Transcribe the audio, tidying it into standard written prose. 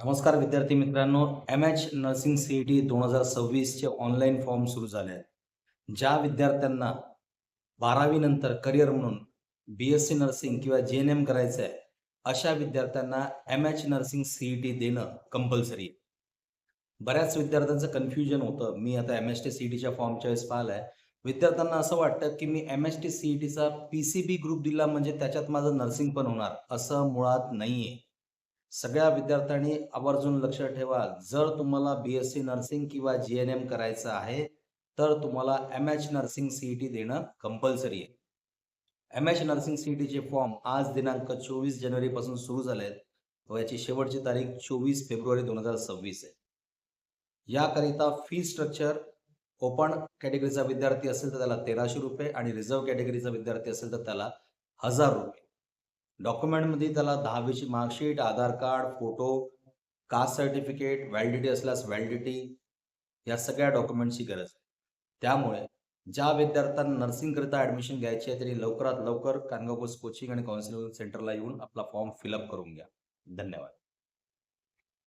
नमस्कार विद्यार्थी मित्रांनो, एम-एच नर्सिंग सी-ई-टी 2026 चे ऑनलाईन फॉर्म सुरू झाले आहेत. ज्या विद्यार्थ्यांना 12वी नंतर करिअर म्हणून बी-एस-सी नर्सिंग किंवा जी-एन-एम करायचं आहे, अशा विद्यार्थ्यांना एम-एच नर्सिंग सी-ई-टी देणं कंपल्सरी आहे. बऱ्याच विद्यार्थ्यांचं कन्फ्युजन होतं. मी आता एम-एच-टी सी-ई-टीच्या फॉर्मच्या वेळेस पाहिलंय. विद्यार्थ्यांना असं वाटतं, की मी एम-एच-टी सी-ई-टीचा पी-सी-बी ग्रुप दिला म्हणजे त्याच्यात माझं नर्सिंग पण होणार, असं मुळात नाहीये. सगळ्या विद्यार्थ्यांनी आवर्जून लक्षात ठेवा, जर तुम्हाला बी-एस-सी नर्सिंग किंवा जी-एन-एम करायचं आहे, तर तुम्हाला एम-एच नर्सिंग सी-ई-टी देणं कंपल्सरी आहे. एम-एच नर्सिंग सी-ई-टीचे फॉर्म आज दिनांक 24 जानेवारीपासून सुरू झाले आहेत व याची शेवटची तारीख 24 फेब्रुवारी 2026 आहे. याकरिता फी स्ट्रक्चर ओपन कॅटेगरीचा विद्यार्थी असेल तर त्याला ₹1300 आणि रिझर्व्ह कॅटेगरीचा विद्यार्थी असेल तर त्याला ₹1000. डॉक्युमेंटमध्ये त्याला 10वी mark sheet, Aadhaar card, photo, caste certificate, validity असल्यास व्हॅलिडिटी या सगळ्या डॉक्युमेंट्सची गरज आहे. त्यामुळे ज्या विद्यार्थ्यांना नर्सिंगकरिता ॲडमिशन घ्यायची आहे त्यांनी लवकरात लवकर कानगाव कोचिंग आणि काउन्सिलिंग सेंटरला येऊन आपला फॉर्म फिल करून घ्या. धन्यवाद.